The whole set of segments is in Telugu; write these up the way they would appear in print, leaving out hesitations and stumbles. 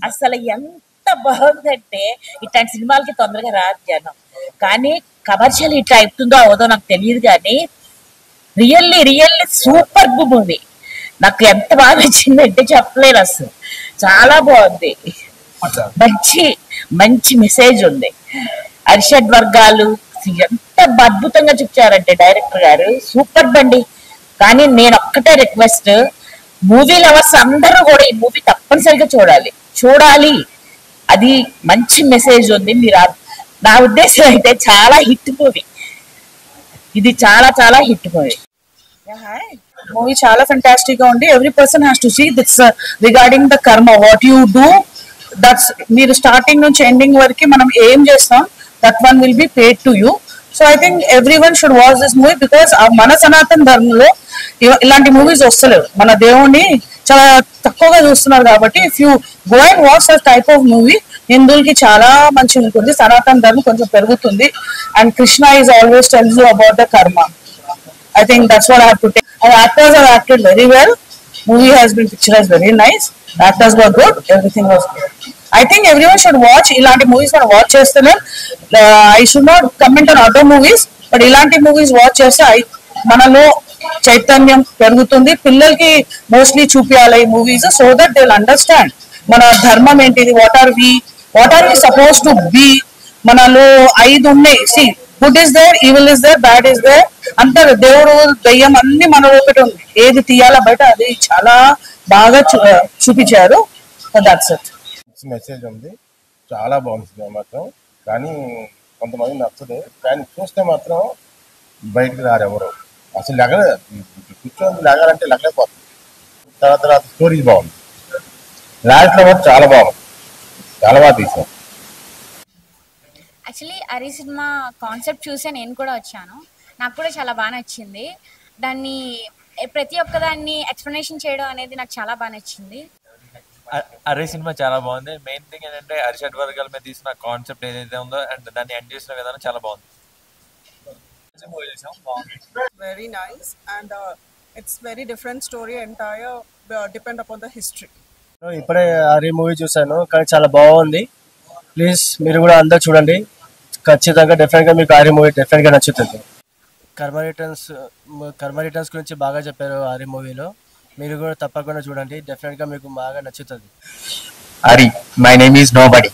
అసలు ఎంత బాగుందంటే ఇట్లాంటి సినిమాలకి తొందరగా రాదు జనం. కానీ కమర్షియల్ హిట్ అవుతుందో అవదో నాకు తెలియదు, కానీ రియల్లీ సూపర్ మూవీ. నాకు ఎంత బాగా నచ్చిందంటే చెప్పలేను అసలు. చాలా బాగుంది, మంచి మంచి మెసేజ్ ఉంది. అరిషడ్ వర్గాలు ఎంత అద్భుతంగా చూపించారంటే డైరెక్టర్ గారు, సూపర్ బండి. కానీ నేను ఒక్కటే రిక్వెస్ట్, మూవీ లవర్స్ అందరూ కూడా ఈ మూవీ తప్పనిసరిగా చూడాలి. అది మంచి మెసేజ్ ఉంది. మీరు నా ఉద్దేశం అయితే చాలా హిట్ మూవీ ఇది, చాలా హిట్ మూవీ. మూవీ చాలా ఫెంటాస్టిక్ గా ఉంది. Every person has to see this regarding the karma, what you do, that's మీరు స్టార్టింగ్ నుంచి ఎండింగ్ వరకు మనం ఏం చేస్తాం, that one will be paid to you. So I think everyone should watch this movie, because మన సనాతన ధర్మంలో ఇలాంటి మూవీస్ వస్తలేవు. మన దేవుణ్ణి చాలా తక్కువగా చూస్తున్నారు కాబట్టి if you go and watch that type of movie, హిందువులకి చాలా మంచి ఉంటుంది, సనాతన ధర్మం కొంచెం పెరుగుతుంది. And Krishna is always tells you about the కర్మ. I think that's what I have to take. And actors have acted very well. Movie has been picturized very nice. Actors were good. Everything was good. I think everyone should watch. Ilanti movies man watch chestane. I should not comment on other movies, but ilanti movies watch cheste manalo చైతన్యం పెరుగుతుంది. పిల్లలకి మోస్ట్లీ చూపించాలి ఈ movies, so that they will understand మన ధర్మం ఏంటిది, what are we suppose to be. మనలో 5 ఉన్నాయి. See, good is there, evil is there, bad is there అంటారు. దేవుడు దయ్యం అన్ని మనలో ఒకటి ఉంది, ఏది తీయాలా బయట అది చాలా బాగా చూపించారు. That's it. మెసేజ్ ఉంది, చాలా బాగుంది సినిమా మాత్రం. కానీ కొంతమంది నచ్చదు, కానీ చూస్తే మాత్రం బయటకు రారు ఎవరు. అసలు కూర్చొని లెగాలంటే లెగలేకపోతుంది. తర్వాత స్టోరీ బాగుంది, లాస్ట్లో కూడా చాలా బాగుంది, చాలా బాగా తీసాం. యాక్చువల్లీ అరి సినిమా కాన్సెప్ట్ చూసే నేను కూడా వచ్చాను, నాకు కూడా చాలా బాగా నచ్చింది. దాన్ని ప్రతి ఒక్కదాన్ని ఎక్స్ప్లెనేషన్ చేయడం అనేది నాకు చాలా బాగా నచ్చింది. అరే సినిమా చాలా బాగుంది. మెయిన్ థింగ్ ఏంటంటే అరిషడ్ వర్గాల మీద తీసిన కాన్సెప్ట్ ఏదైతే ఉందో అండ్ దాన్ని ఎండ్ చేసిన విధానం చాలా బాగుంది. Very nice and it's very different story, entire depend upon the history. ఇప్పుడే అరే మూవీ చూసాను, కానీ చాలా బాగుంది. ప్లీజ్ మీరు కూడా అందరూ చూడండి, ఖచ్చితంగా డెఫినెట్గా మీకు ఆర్య మూవీ డెఫినెట్గా నచ్చుతుంది. కర్మ రిటర్న్స్ గురించి బాగా చెప్పారు ఆర్య మూవీలో, మీరు కూడా తప్పకుండా చూడండి, డెఫినెట్గా మీకు బాగా నచ్చుతుంది. అరి my name is nobody.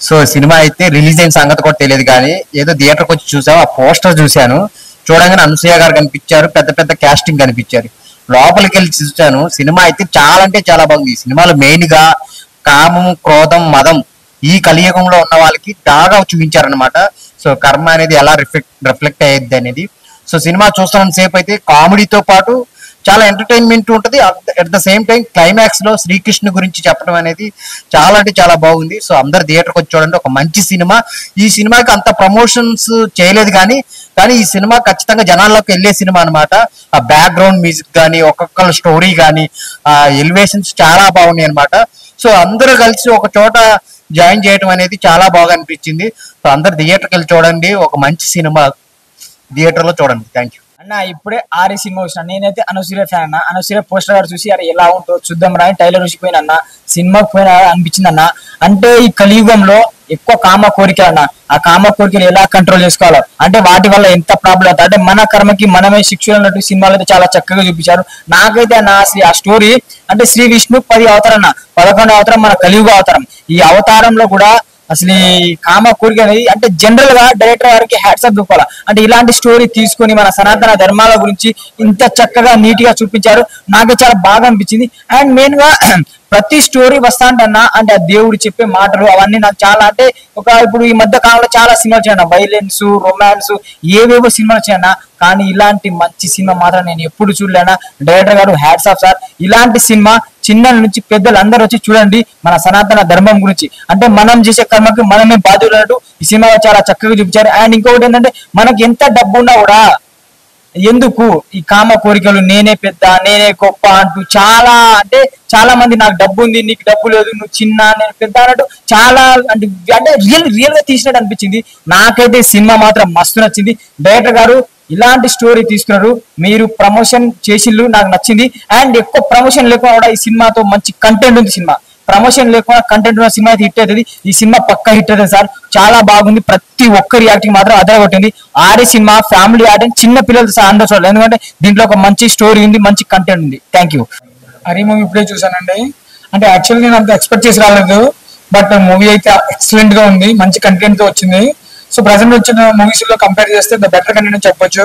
So cinema అయితే రిలీజ్ అయిన సంగతి కూడా తెలియదు, కానీ ఏదో థియేటర్కి వచ్చి చూసాము, ఆ పోస్టర్ చూశాను, చూడగానే అనసూయ గారు కనిపించారు, పెద్ద క్యాస్టింగ్ కనిపించారు. లోపలికి వెళ్ళి చూశాను, సినిమా అయితే చాలా అంటే చాలా బాగుంది. ఈ సినిమాలో మెయిన్ గా కామం, క్రోధం, మదం ఈ కలియుగంలో ఉన్న వాళ్ళకి బాగా చూపించారనమాట. సో కర్మ అనేది ఎలా రిఫ్లెక్ట్ అయ్యేది అనేది. సో సినిమా చూస్తున్న సేపు అయితే కామెడీతో పాటు చాలా ఎంటర్టైన్మెంట్ ఉంటుంది. At the same time climax లో శ్రీకృష్ణ గురించి చెప్పడం అనేది చాలా అంటే చాలా బాగుంది. సో అందరు థియేటర్కి వచ్చి చూడండి, ఒక మంచి సినిమా. ఈ సినిమాకి అంత ప్రమోషన్స్ చేయలేదు, కానీ ఈ సినిమా ఖచ్చితంగా జనాల్లోకి వెళ్ళే సినిమా అనమాట. ఆ బ్యాక్గ్రౌండ్ మ్యూజిక్ కానీ, ఒక్కొక్కళ్ళ స్టోరీ కానీ, ఆ ఎలివేషన్స్ చాలా బాగున్నాయి అనమాట. సో అందరూ కలిసి ఒక చోట జాయిన్ చేయడం అనేది చాలా బాగా అనిపించింది. సో అందరు థియేటర్కి వెళ్ళి చూడండి, ఒక మంచి సినిమా థియేటర్ లో చూడండి. థ్యాంక్ యూ అన్న. ఇప్పుడే ఆర్య సినిమా వచ్చిన, నేనైతే అనసూయ ఫ్యాన్ అన్న. అనసూయ పోస్టర్ గారు చూసి అరే ఎలా ఉంటుందో చూద్దాం రా అని టైలర్ చూసిపోయిన అన్న, సినిమాకి పోయినా అనిపించింది అన్న. అంటే ఈ కలియుగంలో ఎక్కువ కామ కోరికలు అన్న, ఆ కామ కోరికలు ఎలా కంట్రోల్ చేసుకోవాలో, అంటే వాటి వల్ల ఎంత ప్రాబ్లం అవుతుంది, అంటే మన కర్మకి మనమే శిక్షలు అన్నట్టు సినిమాలు అయితే చాలా చక్కగా చూపించారు. నాకైతే అన్న ఆ స్టోరీ అంటే శ్రీ విష్ణు 10 అవతారం అన్న, 11వ అవతారం మన కలియుగ అవతారం. ఈ అవతారంలో కూడా అసలు ఈ కామ కోరిక అనేది అంటే జనరల్ గా డైరెక్టర్ గారికి హ్యాట్సాప్ చూపాలి. అంటే ఇలాంటి స్టోరీ తీసుకొని మన సనాతన ధర్మాల గురించి ఇంత చక్కగా నీట్ గా చూపించారు, నాకు చాలా బాగా అనిపించింది. అండ్ మెయిన్ గా ప్రతి స్టోరీ వస్తాంటన్నా అంటే ఆ దేవుడు చెప్పే మాటలు అవన్నీ నాకు చాలా అంటే ఇప్పుడు ఈ మధ్య కాలంలో చాలా సినిమాలు చేయను, వైలెన్స్, రొమాన్స్, ఏవేవో సినిమాలు చేయన్నా, కానీ ఇలాంటి మంచి సినిమా మాత్రం నేను ఎప్పుడు చూడలేనా. డైరెక్టర్ గారు హ్యాట్స్ ఆఫ్ సార్. ఇలాంటి సినిమా చిన్న నుంచి పెద్దలు అందరూ వచ్చి చూడండి, మన సనాతన ధర్మం గురించి, అంటే మనం చేసే కర్మకి మనమే బాధ్యులు ఈ సినిమాలో చాలా చక్కగా చూపించారు. అండ్ ఇంకొకటి ఏంటంటే మనకి ఎంత డబ్బు ఉన్నా కూడా ఎందుకు ఈ కామ కోరికలు, నేనే పెద్ద, నేనే గొప్ప అంటూ చాలా అంటే చాలా మంది నాకు డబ్బు ఉంది, నీకు డబ్బు లేదు, నువ్వు చిన్న, నేను పెద్ద అన్నట్టు చాలా అంటే రియల్ గా తీసినట్టు అనిపించింది. నాకైతే సినిమా మాత్రం మస్తు నచ్చింది. డైరెక్టర్ గారు ఇలాంటి స్టోరీ తీసుకున్నారు, మీరు ప్రమోషన్ చేసిళ్ళు, నాకు నచ్చింది. అండ్ ఎక్కువ ప్రమోషన్ లేకుండా కూడా ఈ సినిమాతో మంచి కంటెంట్ ఉంది సినిమా. ప్రమోషన్ లేకుండా కంటెంట్ ఉన్న సినిమా అయితే హిట్ అవుతుంది. ఈ సినిమా పక్కా హిట్ అవుతుంది సార్. చాలా బాగుంది. ప్రతి ఒక్కరి యాక్టింగ్ మాత్రం అదరగొట్టింది. ఆర్య సినిమా ఫ్యామిలీ యాక్టింగ్ చిన్న పిల్లలు సార్ అందరూ చూడాలి. ఎందుకంటే దీంట్లో ఒక మంచి స్టోరీ ఉంది, మంచి కంటెంట్ ఉంది. Thank you. హరి మూవీ ఇప్పుడే చూసానండి. అంటే యాక్చువల్లీ నేను అంత ఎక్స్పెక్ట్ చేసి రాలేదు, బట్ మూవీ అయితే ఎక్సలెంట్ గా ఉంది, మంచి కంటెంట్ తో వచ్చింది. సో ప్రజెంట్ వచ్చిన మూవీస్ లో కంపేర్ చేస్తే ద బెటర్ కంటెంట్ అని చెప్పొచ్చు.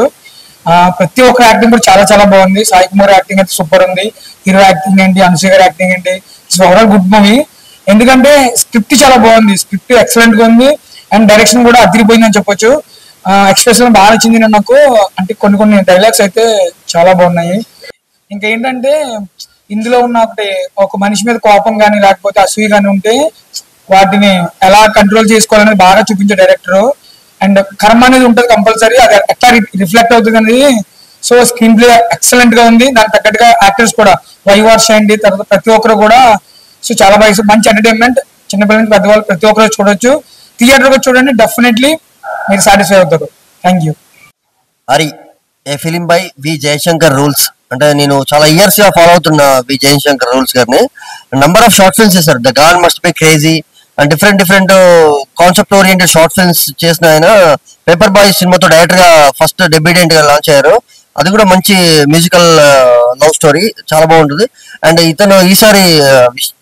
ప్రతి ఒక్క యాక్టింగ్ కూడా చాలా చాలా బాగుంది. సాయి కుమార్ యాక్టింగ్ అయితే సూపర్ ఉంది. హీరో యాక్టింగ్ ఏంటి, అనసూయ గారి యాక్టింగ్ ఏంటి, ఇట్స్ ఓవరాల్ గుడ్ మూవీ. ఎందుకంటే స్క్రిప్ట్ చాలా బాగుంది, స్క్రిప్ట్ ఎక్సలెంట్ గా ఉంది, అండ్ డైరెక్షన్ కూడా అదిరిపోయింది అని చెప్పొచ్చు. ఎక్స్ప్రెషన్ బాగా నచ్చింది నాకు. అంటే కొన్ని కొన్ని డైలాగ్స్ అయితే చాలా బాగున్నాయి. ఇంకా ఏంటంటే ఇందులో ఉన్న ఒక మనిషి మీద కోపం కానీ లేకపోతే అసూయ కానీ ఉంటే వాటిని ఎలా కంట్రోల్ చేసుకోవాలనేది బాగా చూపించే డైరెక్టర్. అండ్ కర్మ అనేది ఉంటుంది కంపల్సరీ, అది ఎట్లా రిఫ్లెక్ట్ అవుతుంది అనేది. సో స్క్రీన్ ప్లే ఎక్సలెంట్ గా ఉంది. దానికి తగ్గట్టుగా యాక్టర్స్ కూడా వైవార్ష అండి, తర్వాత ప్రతి ఒక్కరు కూడా సో చాలా బాగా మంచి ఎంటర్టైన్మెంట్. చిన్నపిల్లల నుంచి పెద్దవాళ్ళు ప్రతి ఒక్కరు చూడొచ్చు. థియేటర్ కూడా చూడండి, డెఫినెట్లీ మీరు సాటిస్ఫై అవుతారు. Thank you. Hari a film by V Jayashankar rules. అంటే నేను చాలా ఇయర్స్ గా ఫాలో అవుతున్నా వి జయశంకర్ రూల్స్ గారిని. నంబర్ ఆఫ్ షార్ట్ ఫిల్మ్స్ చేశారు. The gods must be crazy and different different concept oriented short films చేసిన ఆయన పేపర్ బాయ్ సినిమాతో డైరెక్టర్ గా ఫస్ట్ డెబ్యూటెంట్ గా లాంచ్ అయ్యారు. అది కూడా మంచి మ్యూజికల్ లవ్ స్టోరీ, చాలా బాగుంటుంది. అండ్ ఇతను ఈసారి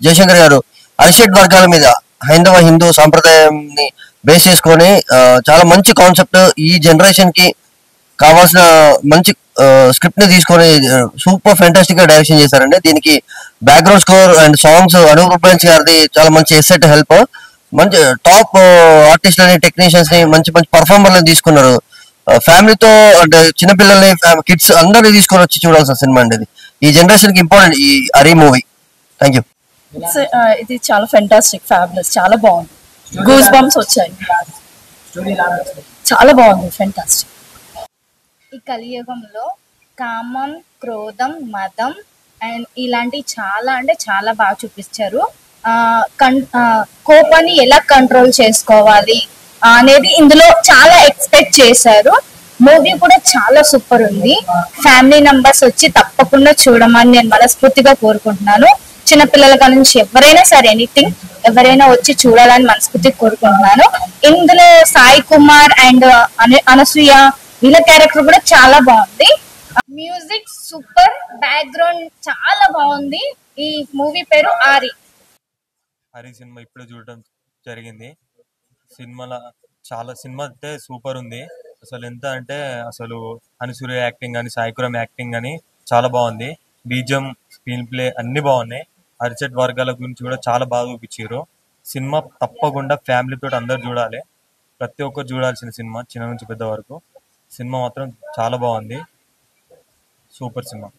జయశంకర్ గారు అరిషడ్ వర్గాల మీద హైందవ హిందూ సాంప్రదాయాన్ని బేస్ చేసుకొని చాలా మంచి కాన్సెప్ట్, ఈ జనరేషన్ కి కావాల్సిన మంచి స్క్రిప్ట్ ని తీసుకొని సూపర్ ఫెంటాస్టిక్ గా డైరెక్షన్ చేశారండి. దీనికి background score and songs Anup Rubens గారిది చాలా మంచి ఎసెట్ హెల్ప్. మంచి టాప్ ఆర్టిస్ట్లని, టెక్నీషియన్స్ ని, మంచి మంచి పర్ఫార్మర్లను తీసుకున్నారు. ఫ్యామిలీతో అంటే చిన్నపిల్లల్ని, కిడ్స్ అందరినీ తీసుకొని వచ్చి చూడాల్సిన సినిమా అండి ఇది. ఈ జనరేషన్ కి ఇంపార్టెంట్ ఈ హరి మూవీ. Thank you. ఇది చాలా ఫెంటాస్టిక్, ఫ్యాబులస్, చాలా బాగుంది. గూస్ బంప్స్ వచ్చాయి, చాలా బాగుంది, ఫెంటాస్టిక్. ఈ కలియుగంలో కామం, క్రోధం, మదం అండ్ ఇలాంటివి చాలా అంటే చాలా బాగా చూపించారు. కోపాన్ని ఎలా కంట్రోల్ చేసుకోవాలి అనేది ఇందులో చాలా ఎక్స్పెక్ట్ చేశారు. మూవీ కూడా చాలా సూపర్ ఉంది. ఫ్యామిలీ మెంబర్స్ వచ్చి తప్పకుండా చూడమని నేను మనస్ఫూర్తిగా కోరుకుంటున్నాను. చిన్నపిల్లల కాడ నుంచి ఎవరైనా సరే, ఎనీథింగ్ ఎవరైనా వచ్చి చూడాలని మనస్ఫూర్తిగా కోరుకుంటున్నాను. ఇందులో సాయి కుమార్ అండ్ అనసూయ వీళ్ళ క్యారెక్టర్ కూడా చాలా బాగుంది. మ్యూజిక్ సూపర్, బ్యాక్గ్రౌండ్ చాలా బాగుంది. ఈ మూవీ పేరు ఆరి. హరి సినిమా ఇప్పుడే చూడటం జరిగింది. సినిమా అయితే సూపర్ ఉంది. అసలు ఎంత అంటే అసలు అనసూయ యాక్టింగ్ కానీ, సాయికురం యాక్టింగ్ కానీ చాలా బాగుంది. బీజం, స్క్రీన్ ప్లే అన్ని బాగున్నాయి. అరిచెట్ వర్గాల గురించి కూడా చాలా బాగా చూపించారు. సినిమా తప్పకుండా ఫ్యామిలీ తోటి అందరు చూడాలి. ప్రతి ఒక్కరు చూడాల్సిన సినిమా, చిన్న నుంచి పెద్ద వరకు. సినిమా మాత్రం చాలా బాగుంది, సూపర్ సినిమా.